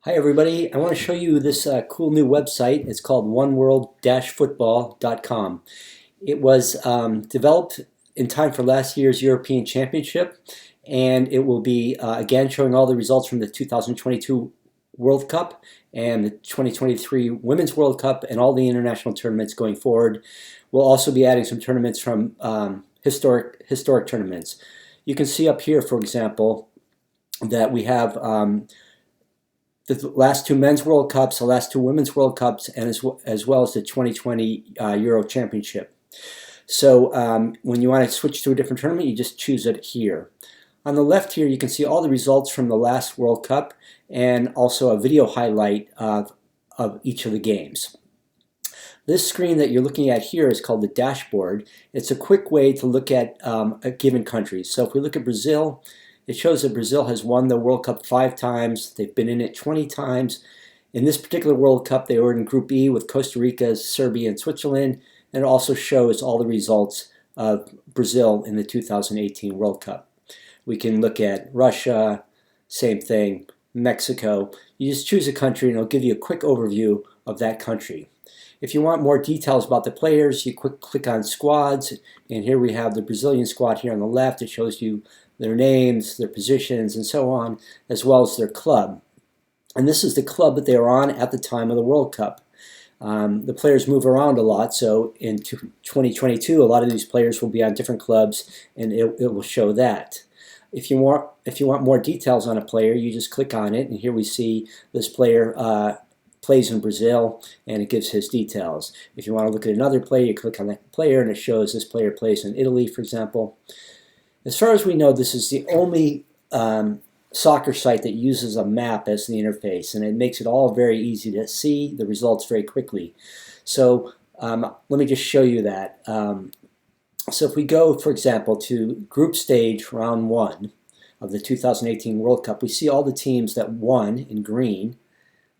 Hi everybody, I want to show you this cool new website. It's called oneworld-football.com. It was developed in time for last year's European Championship, and it will be again showing all the results from the 2022 World Cup and the 2023 Women's World Cup and all the international tournaments going forward. We'll also be adding some tournaments from historic tournaments. You can see up here, for example, that we have the last two men's World Cups, the last two women's World Cups, and as well as the 2020 Euro Championship. So when you want to switch to a different tournament, you just choose it here. On the left here, you can see all the results from the last World Cup and also a video highlight of each of the games. This screen that you're looking at here is called the dashboard. It's a quick way to look at a given country. So if we look at Brazil, it shows that Brazil has won the World Cup 5 times. They've been in it 20 times. In this particular World Cup, they were in Group E with Costa Rica, Serbia, and Switzerland. And it also shows all the results of Brazil in the 2018 World Cup. We can look at Russia, same thing, Mexico. You just choose a country and it'll give you a quick overview of that country. If you want more details about the players, you click on squads, and here we have the Brazilian squad here on the left. It shows you their names, their positions, and so on, as well as their club. And this is the club that they were on at the time of the World Cup. The players move around a lot, so in 2022, a lot of these players will be on different clubs, and it will show that. If you want more details on a player, you just click on it, and here we see this player plays in Brazil, and it gives his details. If you want to look at another player, you click on that player, and it shows this player plays in Italy, for example. As far as we know, this is the only soccer site that uses a map as the interface, and it makes it all very easy to see the results very quickly. So let me just show you that. So if we go, for example, to group stage round 1 of the 2018 World Cup, we see all the teams that won in green.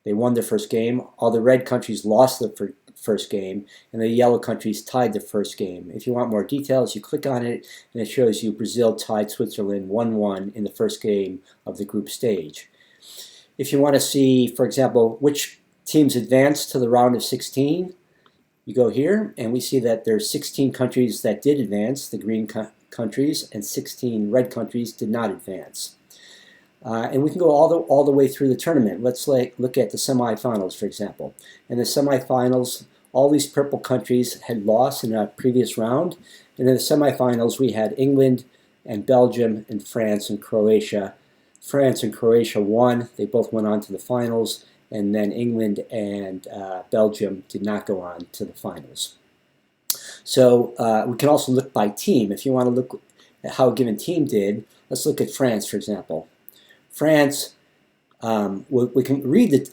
They won their first game. All the red countries lost the first game, and the yellow countries tied the first game. If you want more details, you click on it, and it shows you Brazil tied Switzerland 1-1 in the first game of the group stage. If you want to see, for example, which teams advanced to the round of 16, you go here, and we see that there's 16 countries that did advance, the green countries, and 16 red countries did not advance. And we can go all the way through the tournament. Let's look at the semifinals, for example. In the semifinals, all these purple countries had lost in a previous round. And in the semifinals, we had England and Belgium and France and Croatia. France and Croatia won. They both went on to the finals. And then England and Belgium did not go on to the finals. So we can also look by team. If you want to look at how a given team did, let's look at France, for example. France, we can read the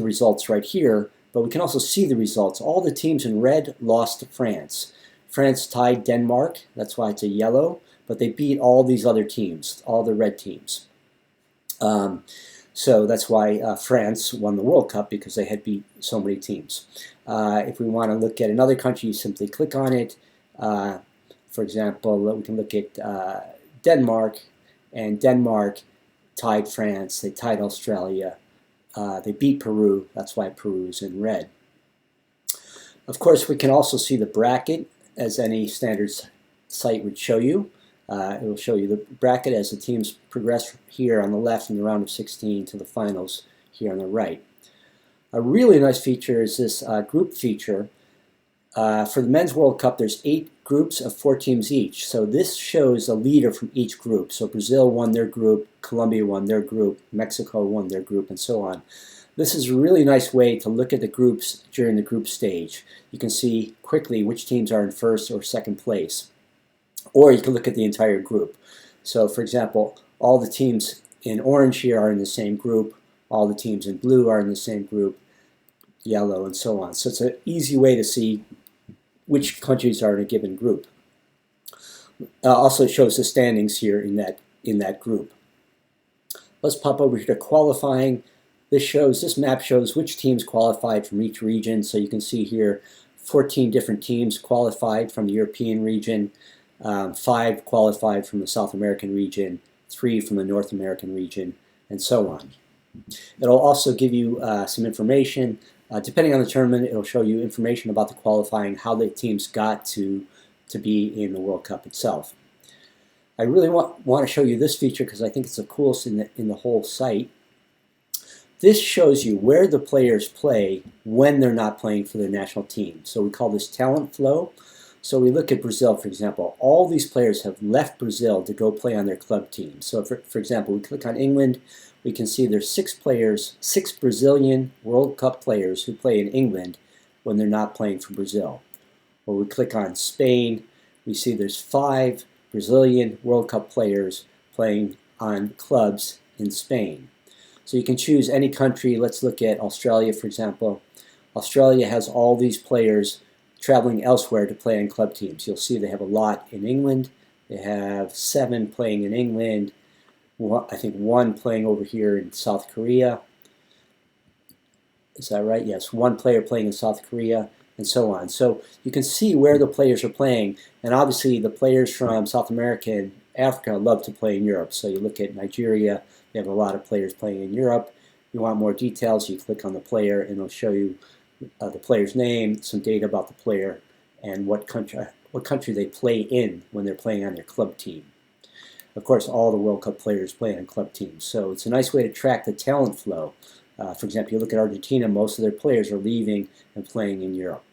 results right here, but we can also see the results. All the teams in red lost to France. France tied Denmark, that's why it's a yellow, but they beat all these other teams, all the red teams. So that's why France won the World Cup, because they had beat so many teams. If we want to look at another country, you simply click on it. For example, we can look at Denmark, and Denmark tied France, they tied Australia, they beat Peru, that's why Peru is in red. Of course, we can also see the bracket, as any standard site would show you. It will show you the bracket as the teams progress here on the left in the round of 16 to the finals here on the right. A really nice feature is this group feature. For the Men's World Cup, there's 8 groups of 4 teams each. So this shows a leader from each group. So Brazil won their group, Colombia won their group, Mexico won their group, and so on. This is a really nice way to look at the groups during the group stage. You can see quickly which teams are in first or second place. Or you can look at the entire group. So for example, all the teams in orange here are in the same group. All the teams in blue are in the same group, yellow, and so on. So it's an easy way to see which countries are in a given group. Also shows the standings here in that group. Let's pop over here to qualifying. This map shows which teams qualified from each region. So you can see here 14 different teams qualified from the European region, 5 qualified from the South American region, 3 from the North American region, and so on. It'll also give you some information. Depending on the tournament, it'll show you information about the qualifying, how the teams got to be in the World Cup itself. I really want to show you this feature because I think it's the coolest in the whole site. This shows you where the players play when they're not playing for their national team. So we call this talent flow. So we look at Brazil, for example. All these players have left Brazil to go play on their club team. So for example, we click on England. We can see there's 6 players, 6 Brazilian World Cup players who play in England when they're not playing for Brazil. Or we click on Spain. We see there's 5 Brazilian World Cup players playing on clubs in Spain. So you can choose any country. Let's look at Australia, for example. Australia has all these players traveling elsewhere to play on club teams. You'll see they have a lot in England. They have 7 playing in England. I think 1 playing over here in South Korea. Is that right? Yes, 1 player playing in South Korea, and so on. So you can see where the players are playing, and obviously the players from South America and Africa love to play in Europe. So you look at Nigeria, they have a lot of players playing in Europe. You want more details, you click on the player and it'll show you the player's name, some data about the player, and what country they play in when they're playing on their club team. Of course, all the World Cup players play on club teams, so it's a nice way to track the talent flow. For example, you look at Argentina, most of their players are leaving and playing in Europe.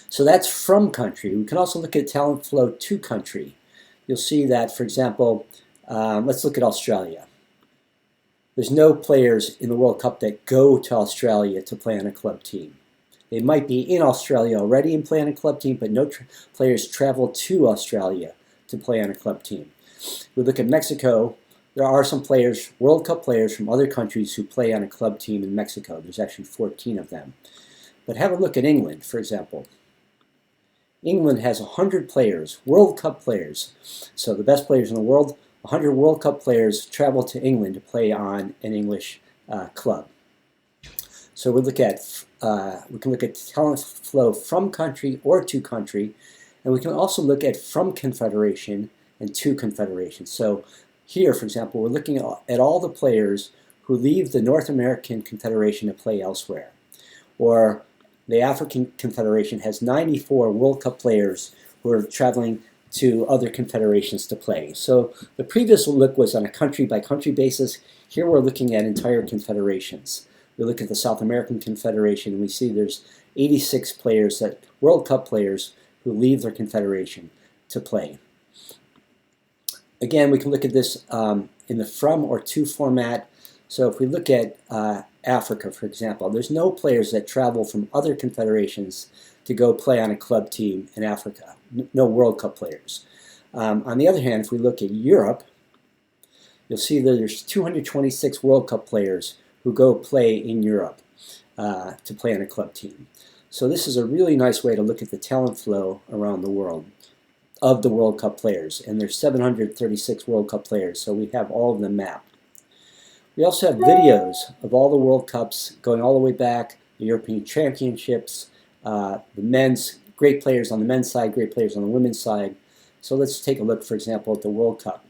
So that's from country. We can also look at talent flow to country. You'll see that, for example, let's look at Australia. There's no players in the World Cup that go to Australia to play on a club team. They might be in Australia already and play on a club team, but no players travel to Australia to play on a club team. We look at Mexico. There are some players, World Cup players from other countries who play on a club team in Mexico. There's actually 14 of them. But have a look at England, for example. England has 100 players, World Cup players. So the best players in the world, 100 World Cup players travel to England to play on an English club. So we can look at talent flow from country or to country, and we can also look at from confederation and to confederation. So here, for example, we're looking at all the players who leave the North American Confederation to play elsewhere. Or the African Confederation has 94 World Cup players who are traveling to other confederations to play. So the previous look was on a country-by-country basis. Here we're looking at entire confederations. We look at the South American Confederation and we see there's 86 players, World Cup players, who leave their confederation to play. Again, we can look at this in the from or to format. So if we look at Africa, for example, there's no players that travel from other confederations to go play on a club team in Africa. No World Cup players. On the other hand, if we look at Europe, you'll see that there's 226 World Cup players who go play in Europe to play on a club team. So this is a really nice way to look at the talent flow around the world of the World Cup players. And there's 736 World Cup players, so we have all of them mapped. We also have videos of all the World Cups going all the way back, the European Championships, the men's, great players on the men's side, great players on the women's side. So let's take a look, for example, at the World Cup.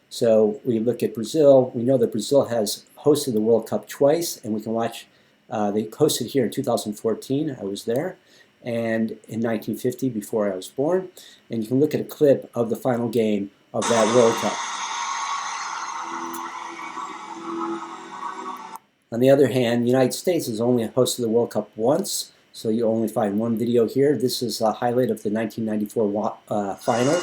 So we look at Brazil. We know that Brazil has hosted the World Cup twice, and we can watch, they hosted here in 2014, I was there, and in 1950, before I was born. And you can look at a clip of the final game of that World Cup. On the other hand, the United States has only hosted the World Cup once, so you only find one video here. This is a highlight of the 1994 final.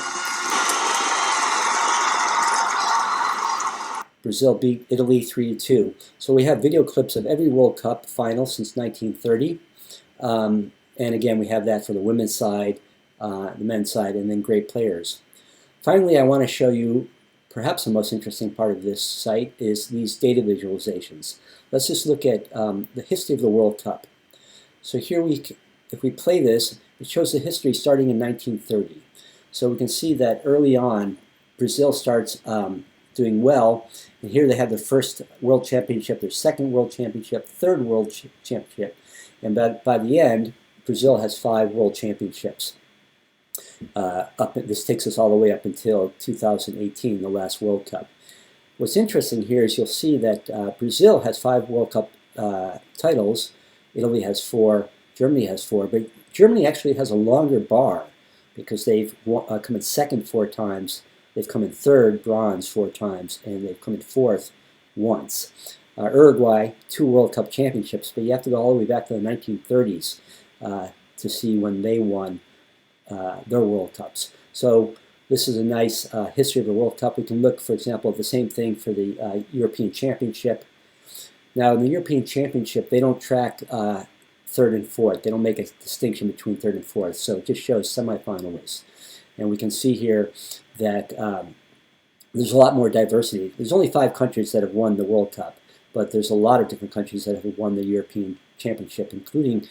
Brazil beat Italy 3-2. So we have video clips of every World Cup final since 1930. And again, we have that for the women's side, the men's side, and then great players. Finally, I want to show you perhaps the most interesting part of this site is these data visualizations. Let's just look at the history of the World Cup. So here if we play this, it shows the history starting in 1930. So we can see that early on, Brazil starts doing well, and here they have their first World Championship, their second World Championship, third World Championship, and by the end, Brazil has 5 World Championships. This takes us all the way up until 2018, the last World Cup. What's interesting here is you'll see that Brazil has 5 World Cup titles, Italy has 4, Germany has 4, but Germany actually has a longer bar because they've come in second 4 times, they've come in third, bronze 4 times, and they've come in fourth once. Uruguay, 2 World Cup championships, but you have to go all the way back to the 1930s to see when they won their World Cups. So this is a nice history of the World Cup. We can look, for example, at the same thing for the European Championship. Now, in the European Championship, they don't track third and fourth. They don't make a distinction between third and fourth, so it just shows semifinalists. And we can see here that there's a lot more diversity. There's only 5 countries that have won the World Cup, but there's a lot of different countries that have won the European Championship, including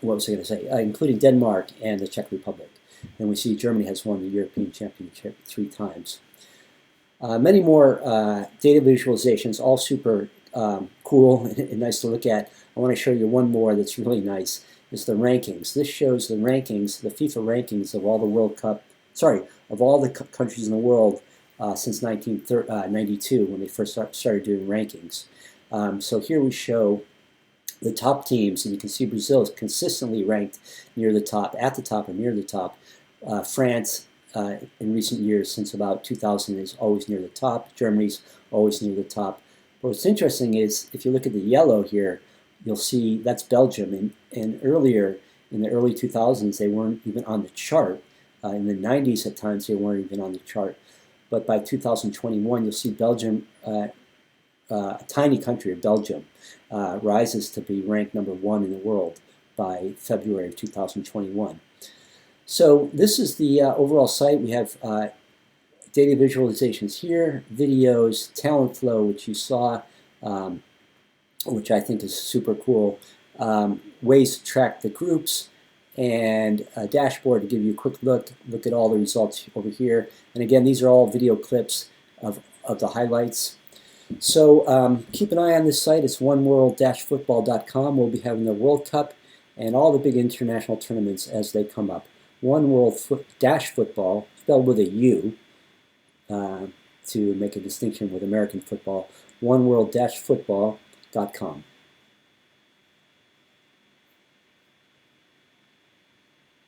what was I going to say? Including Denmark and the Czech Republic. And we see Germany has won the European Championship 3 times. Many more data visualizations, all super cool and nice to look at. I want to show you one more that's really nice. It's the rankings. This shows the rankings, the FIFA rankings of all the World Cup, of all the countries in the world since 1992 when they first started doing rankings. So here we show the top teams, and you can see Brazil is consistently ranked near the top, at the top, or near the top. France, in recent years, since about 2000, is always near the top. Germany's always near the top. But what's interesting is, if you look at the yellow here, you'll see that's Belgium. And earlier, in the early 2000s, they weren't even on the chart. In the 90s, at times, they weren't even on the chart. But by 2021, you'll see Belgium, a tiny country of Belgium, rises to be ranked number 1 in the world by February of 2021. So this is the overall site. We have data visualizations here, videos, talent flow, which you saw, which I think is super cool, ways to track the groups, and a dashboard to give you a quick look at all the results over here. And again, these are all video clips of the highlights. So keep an eye on this site. It's oneworld-football.com. We'll be having the World Cup and all the big international tournaments as they come up. One World Football, spelled with a U, to make a distinction with American football. oneworld-football.com.